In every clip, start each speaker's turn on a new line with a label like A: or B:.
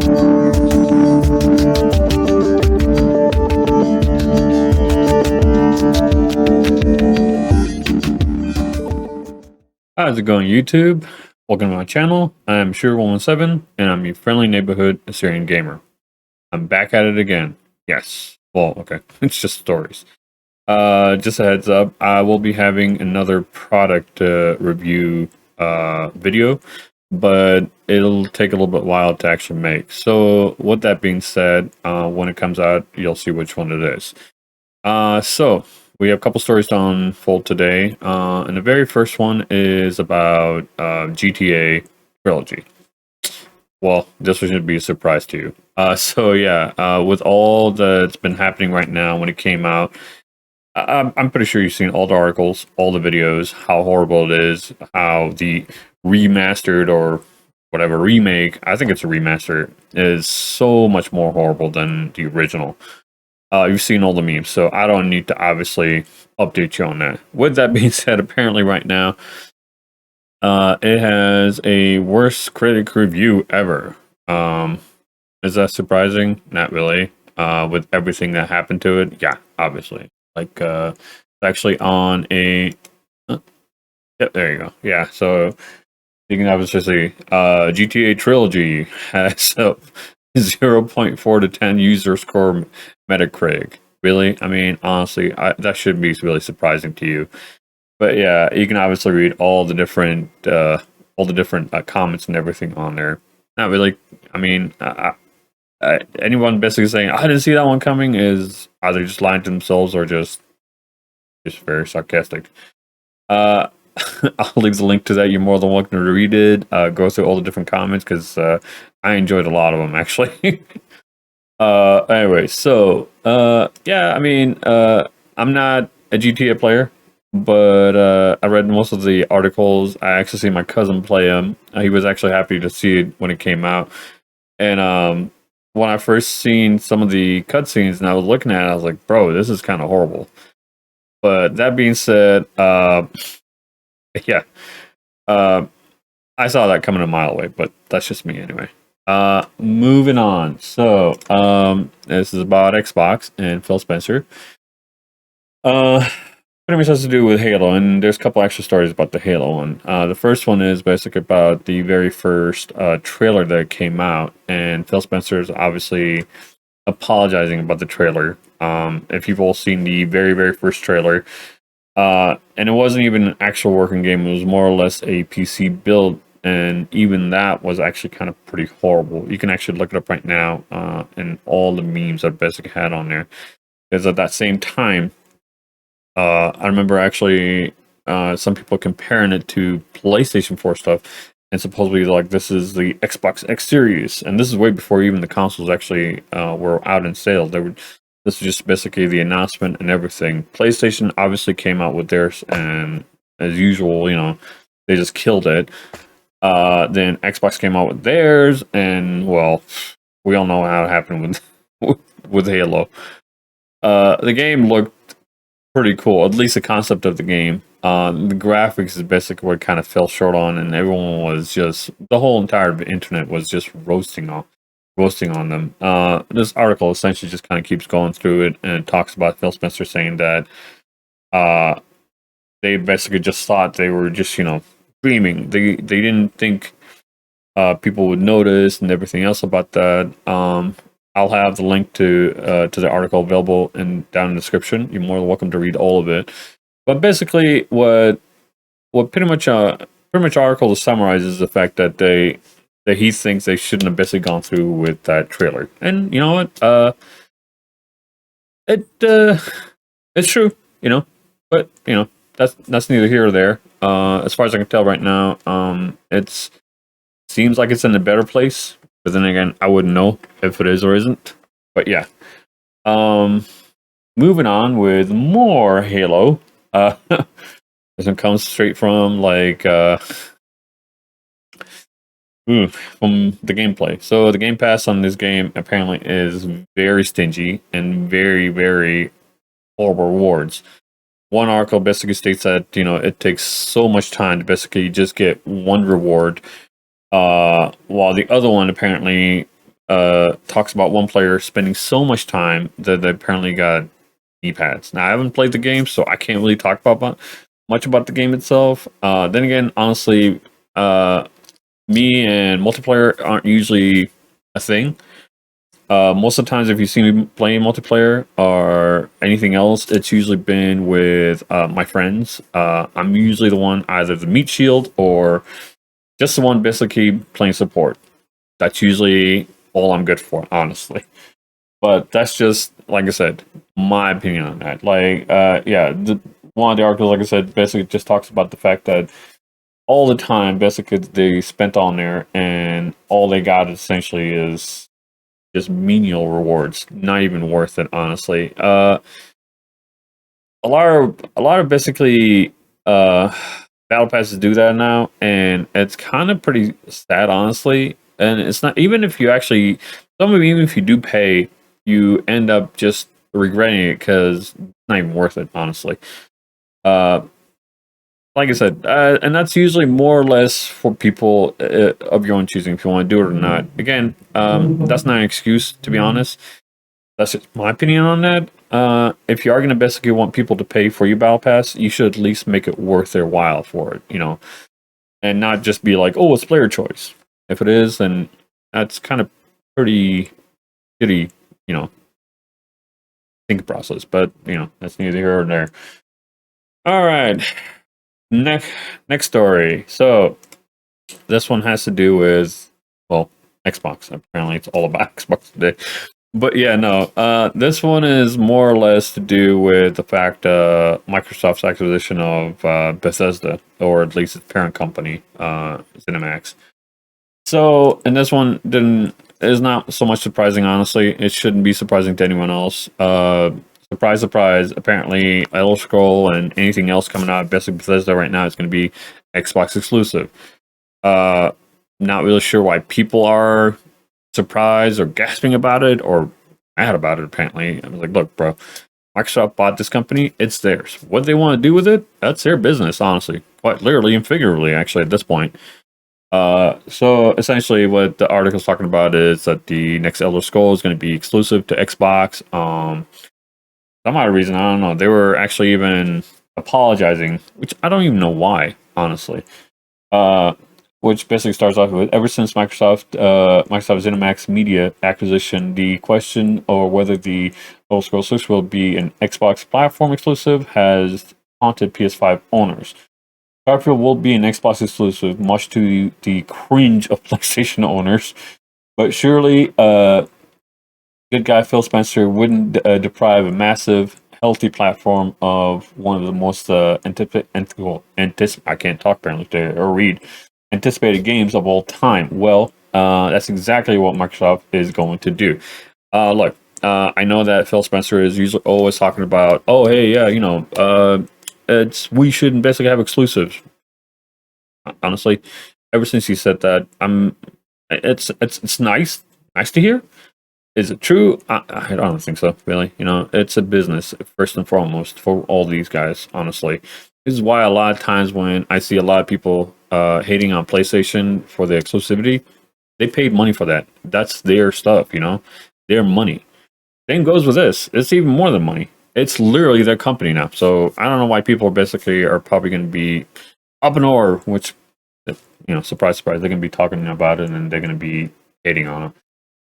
A: How's it going, YouTube? Welcome to my channel. I'm Sure117, and I'm your friendly neighborhood Assyrian gamer. I'm back at it again. Yes. Well, okay. It's just stories. Just a heads up, I will be having another product review video, but it'll take a little bit while to actually make. So, with that being said, when it comes out, you'll see which one it is. So we have a couple stories to unfold today, and the very first one is about GTA Trilogy. Well, this was going to be a surprise to you. So yeah, with all that's been happening right now when it came out, I'm pretty sure you've seen all the articles, all the videos, how horrible it is, how the remastered or whatever remake, I think it's a remaster, is so much more horrible than the original. You've seen all the memes, so I don't need to obviously update you on that. With that being said, apparently right now, it has a worst critic review ever. Is that surprising? Not really. With everything that happened to it, yeah, obviously. Like, it's actually on a... Yep, there you go. Yeah, so you can obviously see GTA Trilogy has 0.4 to 10 user score Metacritic. Really? I mean, honestly, that should be really surprising to you. But yeah, you can obviously read all the different comments and everything on there. Not really. I mean, anyone basically saying I didn't see that one coming is either just lying to themselves or just very sarcastic. I'll leave the link to that. You're more than welcome to read it. Go through all the different comments because I enjoyed a lot of them actually. Anyway, so yeah, I mean, I'm not a GTA player, but I read most of the articles. I actually seen my cousin play them. He was actually happy to see it when it came out, and when I first seen some of the cutscenes and I was looking at it, I was like, bro, this is kind of horrible. But that being said, yeah, I saw that coming a mile away, but that's just me anyway. Moving on. So, this is about Xbox and Phil Spencer. Pretty much has to do with Halo, and there's a couple extra stories about the Halo one. The first one is basically about the very first trailer that came out, and Phil Spencer is obviously apologizing about the trailer. If you've all seen the very, very first trailer, and it wasn't even an actual working game, it was more or less a PC build, and even that was actually kind of pretty horrible. You can actually look it up right now, and all the memes that basically had on there. Because at that same time, I remember actually some people comparing it to PlayStation 4 stuff, and supposedly like this is the Xbox X Series, and this is way before even the consoles actually were out in sales. This was just basically the announcement and everything. PlayStation obviously came out with theirs, and as usual, you know, they just killed it. Then Xbox came out with theirs, and well, we all know how it happened with Halo. The game looked pretty cool, at least the concept of the game. The graphics is basically what kind of fell short on, and everyone was just, the whole entire internet was just roasting on them. This article essentially just kind of keeps going through it, and it talks about Phil Spencer saying that they basically just thought they were just, you know, dreaming. They didn't think people would notice and everything else about that. I'll have the link to the article available down in the description. You're more than welcome to read all of it. But basically, what pretty much article to summarize is the fact that he thinks they shouldn't have basically gone through with that trailer. And you know what? It's true, you know. But you know, that's neither here or there. As far as I can tell right now, it seems like it's in a better place. But then again, I wouldn't know if it is or isn't. But yeah. Moving on with more Halo. This one comes straight from like from the gameplay. So the Game Pass on this game apparently is very stingy and very, very horrible rewards. One article basically states that, you know, it takes so much time to basically just get one reward, while the other one apparently talks about one player spending so much time that they apparently got D-pads. Now I haven't played the game, so I can't really talk about much about the game itself. Then again, honestly, me and multiplayer aren't usually a thing. Most of the times, if you see me playing multiplayer or anything else, it's usually been with my friends. I'm usually the one, either the meat shield or just the one basically playing support. That's usually all I'm good for, honestly. But that's just, like I said, my opinion on that. Like, yeah, one of the articles, like I said, basically just talks about the fact that all the time, basically, they spent on there, and all they got essentially is just menial rewards. Not even worth it, honestly. A lot of basically battle passes do that now, and it's kind of pretty sad, honestly. And it's not, even if you actually, some of them, even if you do pay, you end up just regretting it because it's not even worth it, honestly. Uh, like I said, and that's usually more or less for people of your own choosing if you want to do it or not. Again, that's not an excuse, to be honest. That's just my opinion on that. If you are going to basically want people to pay for your battle pass, you should at least make it worth their while for it, and not just be like, oh, it's player choice. If it is, then that's kind of pretty shitty, think process. But that's neither here nor there. All right, next story. So this one has to do with, well, Xbox. Apparently, it's all about Xbox today. But yeah, no. This one is more or less to do with the fact Microsoft's acquisition of Bethesda, or at least its parent company, ZeniMax. So, and this one is not so much surprising, honestly. It shouldn't be surprising to anyone else. Surprise, surprise. Apparently, Elder Scroll and anything else coming out of Bethesda right now is going to be Xbox exclusive. Not really sure why people are surprised or gasping about it or mad about it. Apparently, I was like, look, bro, Microsoft bought this company, it's theirs. What they want to do with it, that's their business, honestly, quite literally and figuratively, actually, at this point. So essentially what the article's talking about is that the next Elder Scrolls is going to be exclusive to Xbox. Some odd reason, I don't know, they were actually even apologizing, which I don't even know why, honestly. uh which basically starts off with, ever since Microsoft ZeniMax Media acquisition, the question or whether the Elder Scrolls 6 will be an Xbox platform exclusive has haunted PS5 owners. Starfield will be an Xbox exclusive, much to the cringe of PlayStation owners. But surely, good guy Phil Spencer wouldn't deprive a massive, healthy platform of one of the most I can't talk apparently today or read, anticipated games of all time. Well, that's exactly what Microsoft is going to do. Look, I know that Phil Spencer is usually always talking about, oh, hey, yeah, we should basically have exclusives. Honestly, ever since he said that, it's nice to hear. Is it true? I don't think so, really. It's a business first and foremost for all these guys. Honestly, this is why a lot of times when I see a lot of people hating on PlayStation for the exclusivity, they paid money for that. That's their stuff. Their money. Same goes with this. It's even more than money. It's literally their company now. So I don't know why people basically are probably going to be up in or, which, surprise, surprise, they're going to be talking about it and they're going to be hating on it.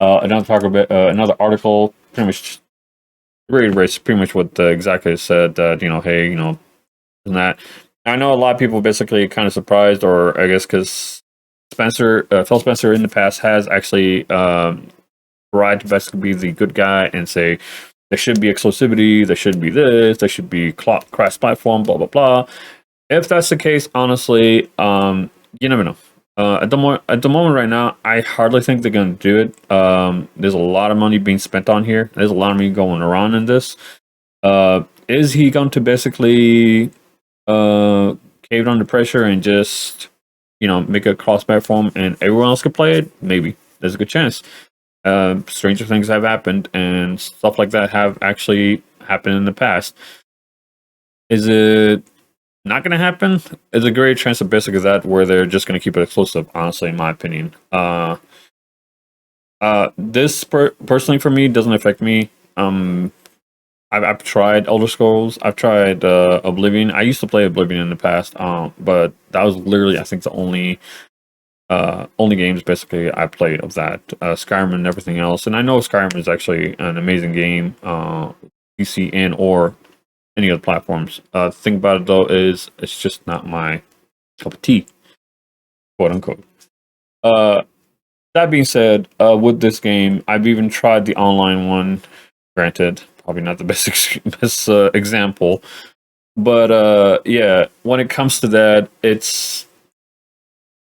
A: Another article, pretty much reiterates pretty much what the executive said, that, hey, and that. I know a lot of people basically kind of surprised, or I guess because Phil Spencer in the past has actually tried to basically be the good guy and say there should be exclusivity, there should be this, there should be cross-platform, blah, blah, blah. If that's the case, honestly, you never know. At the moment right now, I hardly think they're going to do it. There's a lot of money being spent on here. There's a lot of money going around in this. Is he going to basically cave under pressure and just make a cross-platform and everyone else can play it? Maybe. There's a good chance. Stranger things have happened and stuff like that have actually happened in the past. Is it not going to happen? There's a great chance of basically that where they're just going to keep it exclusive, honestly, in my opinion. This personally for me doesn't affect me. I've tried Elder Scrolls. I've tried Oblivion. I used to play Oblivion in the past, but that was literally I think the only games basically I played of that. Skyrim and everything else. And I know Skyrim is actually an amazing game, PC and or any other platforms. The thing about it though is it's just not my cup of tea, quote unquote. Uh, that being said, with this game, I've even tried the online one. Granted, probably not the best best example, but yeah, when it comes to that, it's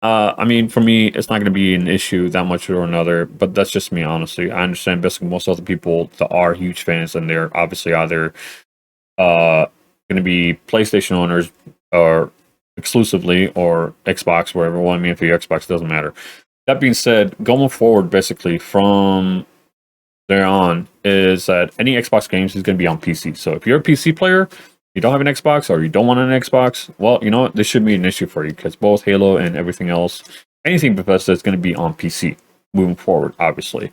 A: I mean, for me, it's not going to be an issue that much or another, but that's just me, honestly. I understand basically most other people that are huge fans, and they're obviously either going to be PlayStation owners or exclusively or Xbox, wherever. Well, I mean, for your Xbox, it doesn't matter. That being said, going forward, basically from there on, is that any Xbox games is going to be on PC. So if you're a PC player, you don't have an Xbox or you don't want an Xbox, well, you know what? This shouldn't be an issue for you because both Halo and everything else, anything Bethesda is going to be on PC moving forward, obviously.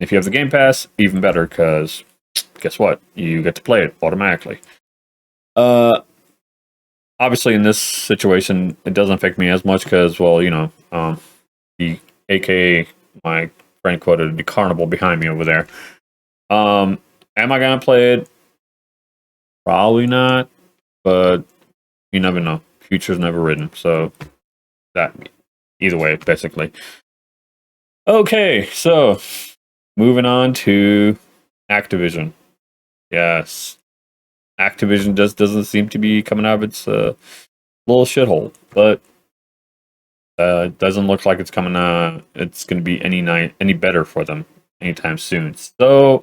A: If you have the Game Pass, even better because guess what? You get to play it automatically. Uh, Obviously, in this situation, it doesn't affect me as much because, well, you know, the AKA my friend quoted the carnival behind me over there. Am I gonna play it? Probably not, but you never know. Future's never written, so that either way, basically. Okay, so moving on to Activision. Yes, Activision just doesn't seem to be coming out of its little shithole, but it doesn't look like it's coming. It's going to be any better for them anytime soon. So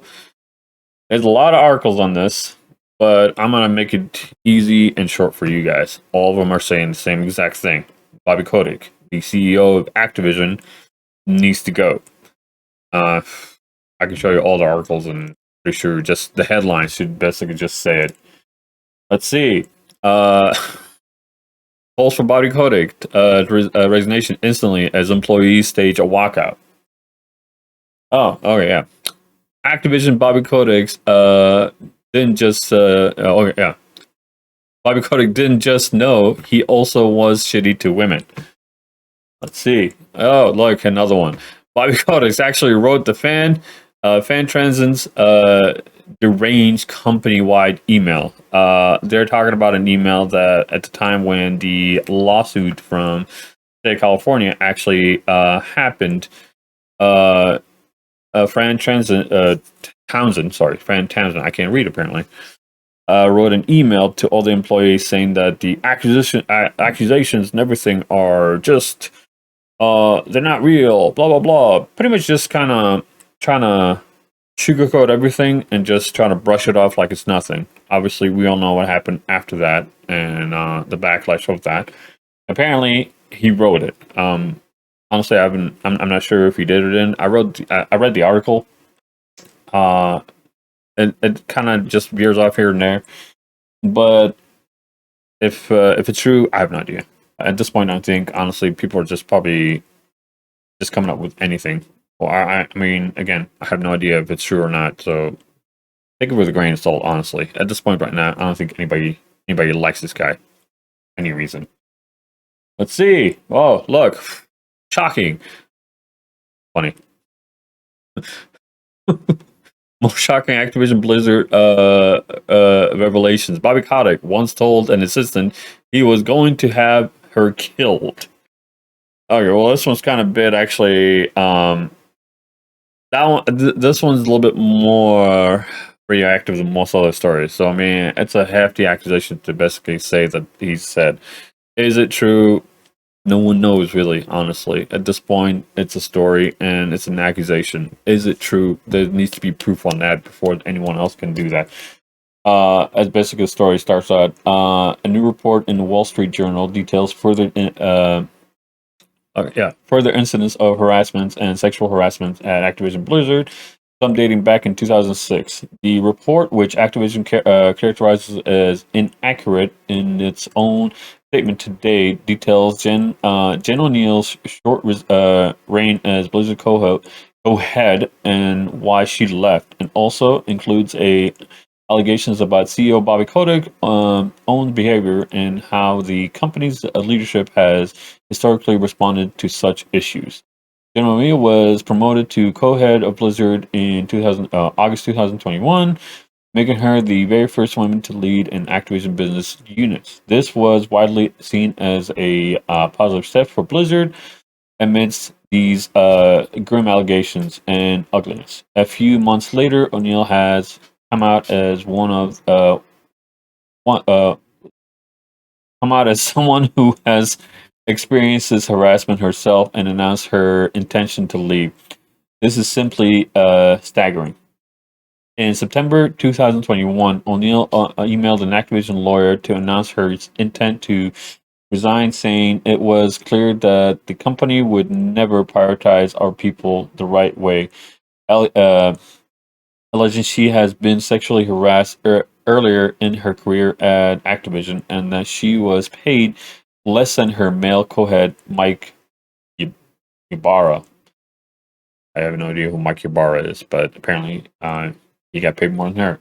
A: there's a lot of articles on this, but I'm gonna make it easy and short for you guys. All of them are saying the same exact thing. Bobby Kotick, the CEO of Activision, needs to go. I can show you all the articles, and pretty sure just the headlines should basically just say it. Let's see. Calls for Bobby Kotick resignation instantly as employees stage a walkout. Oh, okay, yeah. Activision Bobby Kotick didn't just okay, yeah. Bobby Kotick didn't just know, he also was shitty to women. Let's see. Oh, look, another one. Bobby Kotick actually wrote the fan transits deranged company-wide email. They're talking about an email that at the time when the lawsuit from state of California actually happened, Fran Townsend, I can't read apparently, wrote an email to all the employees saying that the accusations and everything are just, they're not real, blah, blah, blah. Pretty much just kind of trying to sugarcoat everything and just trying to brush it off like it's nothing. Obviously, we all know what happened after that and the backlash of that. Apparently, he wrote it. Honestly, I'm not sure if he did or didn't. I read the article. It kind of just veers off here and there, but if it's true, I have no idea. At this point, I think honestly, people are just probably just coming up with anything. Well, I mean, again, I have no idea if it's true or not. So take it with a grain of salt. Honestly, at this point right now, I don't think anybody likes this guy. Any reason? Let's see. Oh, look, shocking. Funny. More shocking Activision Blizzard revelations. Bobby Kotick once told an assistant he was going to have her killed. Okay, well, this one's kind of bit actually. That one, this one's a little bit more reactive than most other stories. So I mean, it's a hefty accusation to basically say that he said. Is it true? No one knows really, honestly. At this point, it's a story and it's an accusation. Is it true? There needs to be proof on that before anyone else can do that. As basically the story starts out, a new report in the Wall Street Journal details further incidents of harassment and sexual harassment at Activision Blizzard, some dating back in 2006. The report, which Activision characterizes as inaccurate in its own statement today, details Jen O'Neill's short reign as Blizzard co-host ahead and why she left, and also includes a allegations about CEO Bobby Kotick own behavior and how the company's leadership has historically responded to such issues. General Mia was promoted to co-head of Blizzard in August 2021, making her the very first woman to lead an Activision business unit. This was widely seen as a positive step for Blizzard amidst these grim allegations and ugliness. A few months later, O'Neill has come out as one, come out as someone who has experienced this harassment herself and announced her intention to leave. This is simply staggering. In September 2021, O'Neill emailed an Activision lawyer to announce her intent to resign, saying it was clear that the company would never prioritize our people the right way, alleging she has been sexually harassed earlier in her career at Activision and that she was paid less than her male co-head, Mike Ybarra. I have no idea who Mike Ybarra is, but apparently he got paid more than her.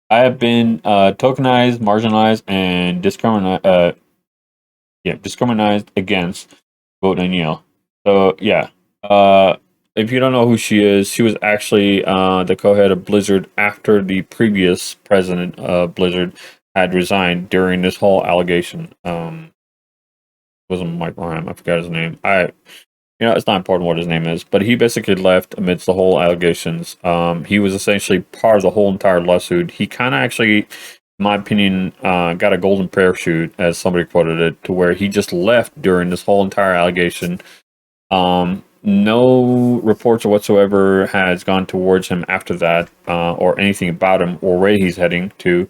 A: I have been tokenized, marginalized, and discriminated against, vote O'Neill. So yeah, if you don't know who she is, she was actually the co-head of Blizzard after the previous president of Blizzard had resigned during this whole allegation. Wasn't Mike Ryan? I forgot his name. It's not important what his name is, but he basically left amidst the whole allegations. He was essentially part of the whole entire lawsuit. He kind of actually, in my opinion, got a golden parachute, as somebody quoted it, to where he just left during this whole entire allegation. No reports whatsoever has gone towards him after that, or anything about him or where he's heading to.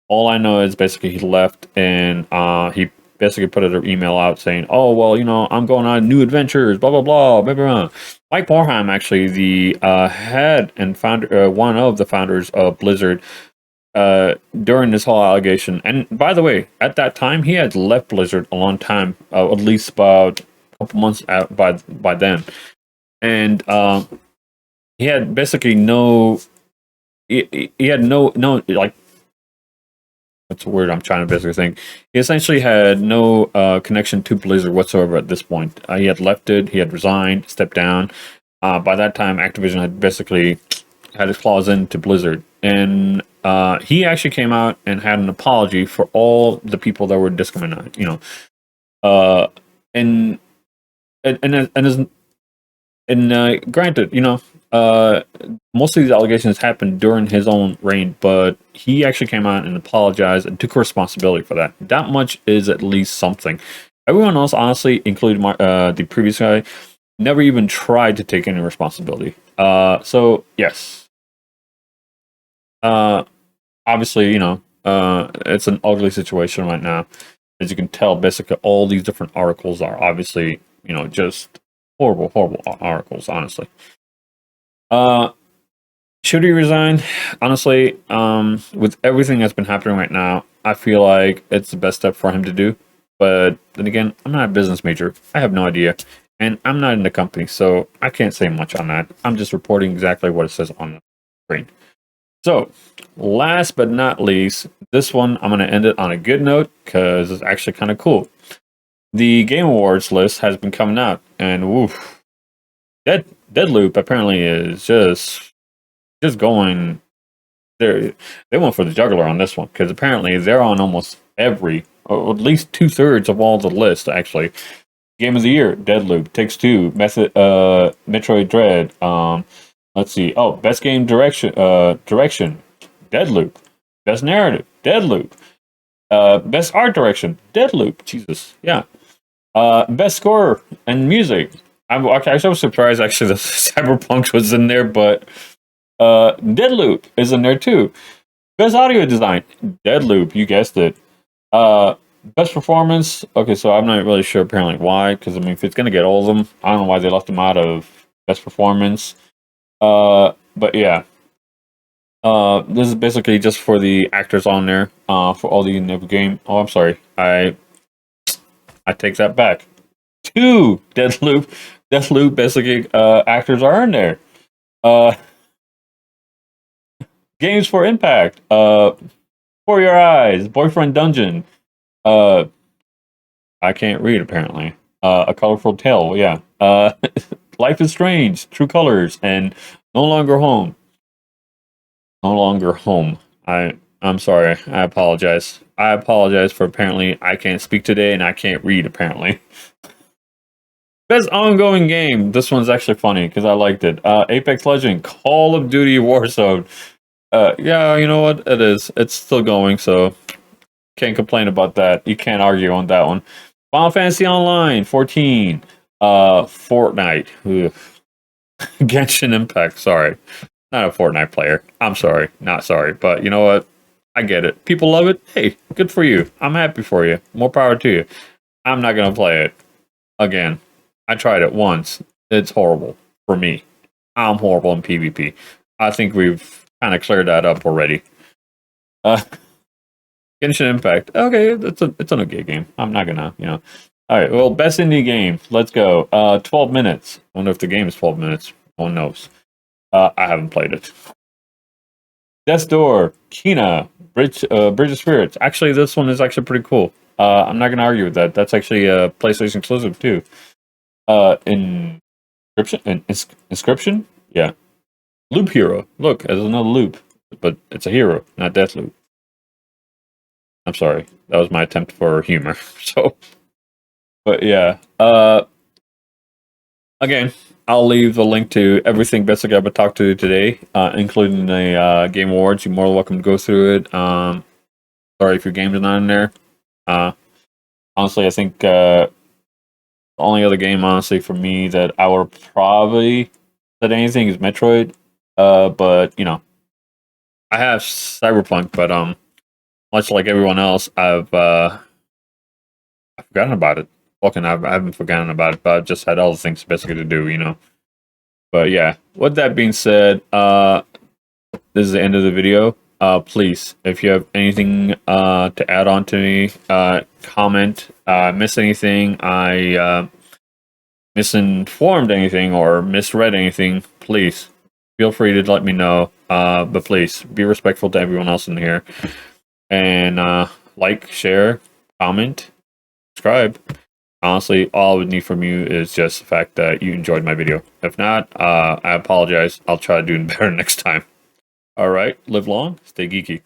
A: All I know is basically he left, and he basically put an email out saying, "Oh well, I'm going on new adventures." Blah blah blah. Blah blah. Blah. Mike Morhaime, actually the head and founder, one of the founders of Blizzard, during this whole allegation. And by the way, at that time, he had left Blizzard a long time, at least about a couple months out by then, and he had basically no. He had no like. What's the word I'm trying to basically think? He essentially had no connection to Blizzard whatsoever at this point. He had left it. He had resigned, stepped down. By that time, Activision had basically had his claws into Blizzard, and he actually came out and had an apology for all the people that were discriminated. And granted, most of these allegations happened during his own reign, but he actually came out and apologized and took responsibility for that. That much is at least something. Everyone else, honestly, including the previous guy, never even tried to take any responsibility. So yes, obviously, it's an ugly situation right now. As you can tell, basically all these different articles are obviously, just horrible, horrible articles, honestly. Should he resign? Honestly, with everything that's been happening right now, I feel like it's the best step for him to do. But then again, I'm not a business major. I have no idea. And I'm not in the company, so I can't say much on that. I'm just reporting exactly what it says on the screen. So, last but not least, this one, I'm going to end it on a good note because it's actually kind of cool. The Game Awards list has been coming out, and woof, Deadloop apparently is just going. They went for the jugular on this one because apparently they're on almost every, or at least 2/3 of all the list. Actually, Game of the Year, Deadloop, Takes-Two, Metroid Dread. Let's see. Oh, best game direction, Deadloop. Best narrative, Deadloop. Best art direction, Deadloop. Jesus, yeah. Best score and music. I was surprised actually that Cyberpunk was in there, but Deadloop is in there too. Best audio design, Deadloop. You guessed it. Best performance. Okay, so I'm not really sure apparently why, because I mean, if it's gonna get all of them, I don't know why they left them out of best performance. But yeah. This is basically just for the actors on there. For all the game. Oh, I'm sorry. I take that back. 2 Deadloop. Deathloop, basically, actors are in there. Uh, Games for Impact. For Your Eyes. Boyfriend Dungeon. Uh, I can't read apparently. A Colorful Tale. Yeah. Life is Strange. True Colors and No Longer Home. No Longer Home. I'm sorry. I apologize. I apologize for apparently I can't speak today and I can't read apparently. Best ongoing game. This one's actually funny because I liked it. Apex Legend, Call of Duty Warzone. Yeah, you know what? It is. It's still going, so can't complain about that. You can't argue on that one. Final Fantasy Online 14. Fortnite. Ugh. Genshin Impact. Sorry. Not a Fortnite player. I'm sorry. Not sorry. But you know what? I get it. People love it. Hey, good for you. I'm happy for you. More power to you. I'm not going to play it. Again, I tried it once. It's horrible for me. I'm horrible in PvP. I think we've kind of cleared that up already. Genshin Impact. Okay, it's an okay game. I'm not gonna, All right. Well, best indie game. Let's go. 12 minutes. I wonder if the game is 12 minutes. No one knows. I haven't played it. Death's Door. Kina. Bridge of Spirits. Actually, this one is actually pretty cool. I'm not gonna argue with that. That's actually a PlayStation exclusive too. Inscription. Yeah. Loop Hero. Look, there's another loop, but it's a hero, not Deathloop. I'm sorry. That was my attempt for humor. So, but yeah. Again, I'll leave the link to everything Best I've ever talked to today, including the Game Awards. You're more than welcome to go through it. Sorry if your game is not in there. Honestly, I think the only other game, honestly, for me that I would probably said anything is Metroid. But I have Cyberpunk, but much like everyone else, I've forgotten about it. Fucking, I haven't forgotten about it, but I've just had other things basically to do. But yeah, with that being said, this is the end of the video. Please, if you have anything to add on to me, comment. Miss anything? I misinformed anything or misread anything? Please feel free to let me know. But please be respectful to everyone else in here, and like, share, comment, subscribe. Honestly, all I would need from you is just the fact that you enjoyed my video. If not, I apologize. I'll try to do better next time. All right, live long, stay geeky.